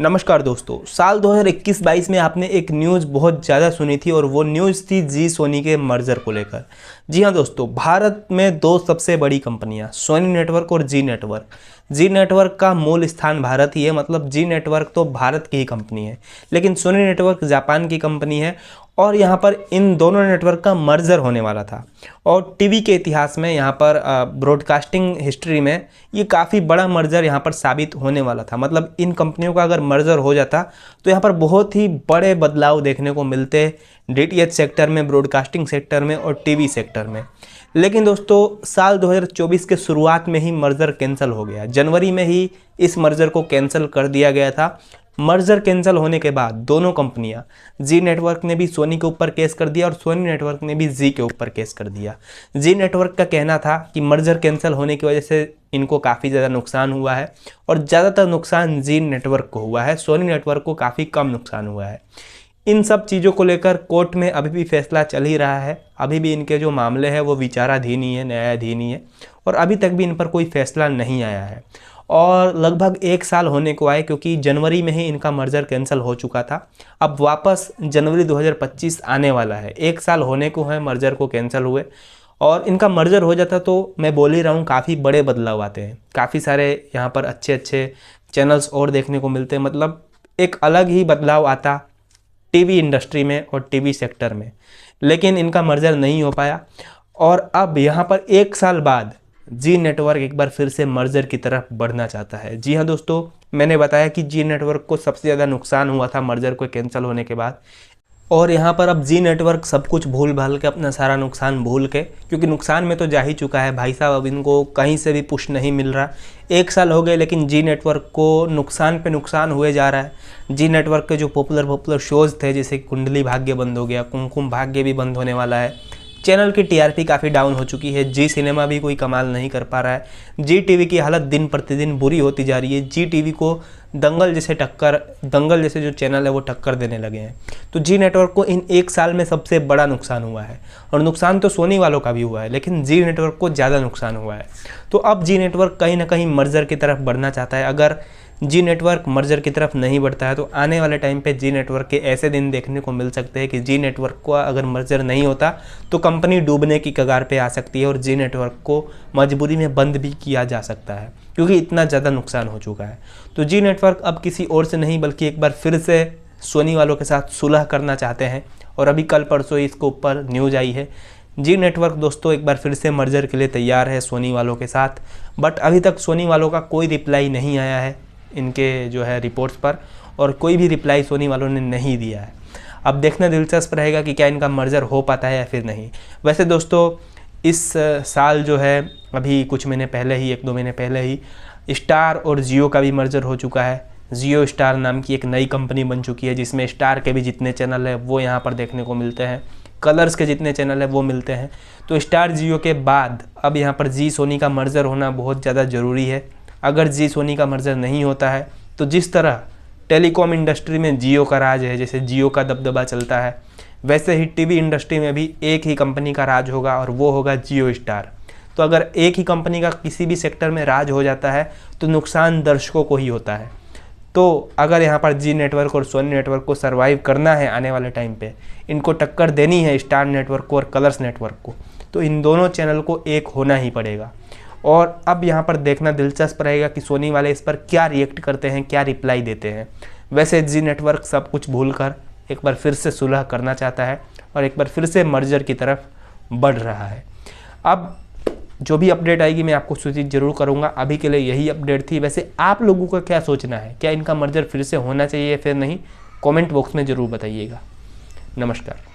नमस्कार दोस्तों, साल 2021-22 में आपने एक न्यूज़ बहुत ज़्यादा सुनी थी और वो न्यूज़ थी जी सोनी के मर्जर को लेकर। जी हाँ दोस्तों, भारत में दो सबसे बड़ी कंपनियां सोनी नेटवर्क और जी नेटवर्क। जी नेटवर्क का मूल स्थान भारत ही है, मतलब जी नेटवर्क तो भारत की ही कंपनी है, लेकिन सोनी नेटवर्क जापान की कंपनी है और यहाँ पर इन दोनों नेटवर्क का मर्जर होने वाला था। और टीवी के इतिहास में, यहाँ पर ब्रॉडकास्टिंग हिस्ट्री में ये काफ़ी बड़ा मर्जर यहाँ पर साबित होने वाला था। मतलब इन कंपनियों का अगर मर्जर हो जाता तो यहाँ पर बहुत ही बड़े बदलाव देखने को मिलते डीटीएच सेक्टर में, ब्रॉडकास्टिंग सेक्टर में और टीवी सेक्टर में। लेकिन दोस्तों, साल 2024 के शुरुआत में ही मर्जर कैंसिल हो गया। जनवरी में ही इस मर्जर को कैंसिल कर दिया गया था। मर्जर कैंसिल होने के बाद दोनों कंपनियां, जी नेटवर्क ने भी सोनी के ऊपर केस कर दिया और सोनी नेटवर्क ने भी जी के ऊपर केस कर दिया। जी नेटवर्क का कहना था कि मर्जर कैंसिल होने की वजह से इनको काफ़ी ज़्यादा नुकसान हुआ है और ज़्यादातर नुकसान जी नेटवर्क को हुआ है, सोनी नेटवर्क को काफ़ी कम नुकसान हुआ है। इन सब चीज़ों को लेकर कोर्ट में अभी भी फैसला चल ही रहा है। अभी भी इनके जो मामले हैं वो विचाराधीन ही है, न्यायाधीन ही है और अभी तक भी इन पर कोई फैसला नहीं आया है। और लगभग 1 साल होने को आए, क्योंकि जनवरी में ही इनका मर्जर कैंसिल हो चुका था। अब वापस जनवरी 2025 आने वाला है, 1 साल होने को है मर्जर को कैंसिल हुए। और इनका मर्जर हो जाता तो मैं बोल ही रहा हूँ काफ़ी बड़े बदलाव आते हैं, काफ़ी सारे यहाँ पर अच्छे अच्छे चैनल्स और देखने को मिलते हैं। मतलब एक अलग ही बदलाव आता टीवी इंडस्ट्री में और टीवी सेक्टर में। लेकिन इनका मर्जर नहीं हो पाया और अब यहाँ पर 1 साल बाद जी नेटवर्क एक बार फिर से मर्जर की तरफ बढ़ना चाहता है। जी हाँ दोस्तों, मैंने बताया कि जी नेटवर्क को सबसे ज़्यादा नुकसान हुआ था मर्जर को कैंसिल होने के बाद। और यहाँ पर अब जी नेटवर्क सब कुछ भूल भाल के, अपना सारा नुकसान भूल के, क्योंकि नुकसान में तो जा ही चुका है भाई साहब, अब इनको कहीं से भी पुश नहीं मिल रहा। 1 साल हो गए लेकिन जी नेटवर्क को नुकसान पे नुकसान हुए जा रहा है। जी नेटवर्क के जो पॉपुलर शोज़ थे, जैसे कुंडली भाग्य बंद हो गया, कुमकुम भाग्य भी बंद होने वाला है। चैनल की टीआरपी काफ़ी डाउन हो चुकी है। जी सिनेमा भी कोई कमाल नहीं कर पा रहा है। जी टीवी की हालत दिन प्रतिदिन बुरी होती जा रही है। जी टीवी को दंगल जैसे जो चैनल है वो टक्कर देने लगे हैं। तो जी नेटवर्क को इन 1 साल में सबसे बड़ा नुकसान हुआ है और नुकसान तो सोनी वालों का भी हुआ है, लेकिन जी नेटवर्क को ज़्यादा नुकसान हुआ है। तो अब जी नेटवर्क कहीं ना कहीं मर्जर की तरफ बढ़ना चाहता है। अगर जी नेटवर्क मर्जर की तरफ नहीं बढ़ता है तो आने वाले टाइम पे जी नेटवर्क के ऐसे दिन देखने को मिल सकते हैं कि जी नेटवर्क को अगर मर्जर नहीं होता तो कंपनी डूबने की कगार पे आ सकती है और जी नेटवर्क को मजबूरी में बंद भी किया जा सकता है, क्योंकि इतना ज़्यादा नुकसान हो चुका है। तो जी नेटवर्क अब किसी और से नहीं बल्कि एक बार फिर से सोनी वालों के साथ सुलह करना चाहते हैं और अभी कल परसों इसके ऊपर न्यूज़ आई है। जी नेटवर्क दोस्तों एक बार फिर से मर्जर के लिए तैयार है सोनी वालों के साथ, बट अभी तक सोनी वालों का कोई रिप्लाई नहीं आया है इनके जो है रिपोर्ट्स पर, और कोई भी रिप्लाई सोनी वालों ने नहीं दिया है। अब देखना दिलचस्प रहेगा कि क्या इनका मर्जर हो पाता है या फिर नहीं। वैसे दोस्तों, इस साल जो है अभी कुछ महीने पहले ही, 1-2 महीने पहले ही स्टार और जियो का भी मर्जर हो चुका है। जियो स्टार नाम की एक नई कंपनी बन चुकी है, जिसमें स्टार के भी जितने चैनल है वो यहाँ पर देखने को मिलते हैं, कलर्स के जितने चैनल है वो मिलते हैं। तो स्टार जियो के बाद अब यहाँ पर जी सोनी का मर्जर होना बहुत ज़्यादा ज़रूरी है। अगर जी सोनी का मर्जर नहीं होता है तो जिस तरह टेलीकॉम इंडस्ट्री में जियो का राज है, जैसे जियो का दबदबा चलता है, वैसे ही टीवी इंडस्ट्री में भी एक ही कंपनी का राज होगा और वो होगा जियो स्टार। तो अगर एक ही कंपनी का किसी भी सेक्टर में राज हो जाता है तो नुकसान दर्शकों को ही होता है। तो अगर यहाँ पर जी नेटवर्क और सोनी नेटवर्क को सर्वाइव करना है आने वाले टाइम पे, इनको टक्कर देनी है स्टार नेटवर्क को और कलर्स नेटवर्क को, तो इन दोनों चैनल को एक होना ही पड़ेगा। और अब यहाँ पर देखना दिलचस्प रहेगा कि सोनी वाले इस पर क्या रिएक्ट करते हैं, क्या रिप्लाई देते हैं। वैसे जी नेटवर्क सब कुछ भूलकर एक बार फिर से सुलह करना चाहता है और एक बार फिर से मर्जर की तरफ बढ़ रहा है। अब जो भी अपडेट आएगी मैं आपको सूचित जरूर करूँगा। अभी के लिए यही अपडेट थी। वैसे आप लोगों का क्या सोचना है, क्या इनका मर्जर फिर से होना चाहिए या फिर नहीं, कमेंट बॉक्स में ज़रूर बताइएगा। नमस्कार।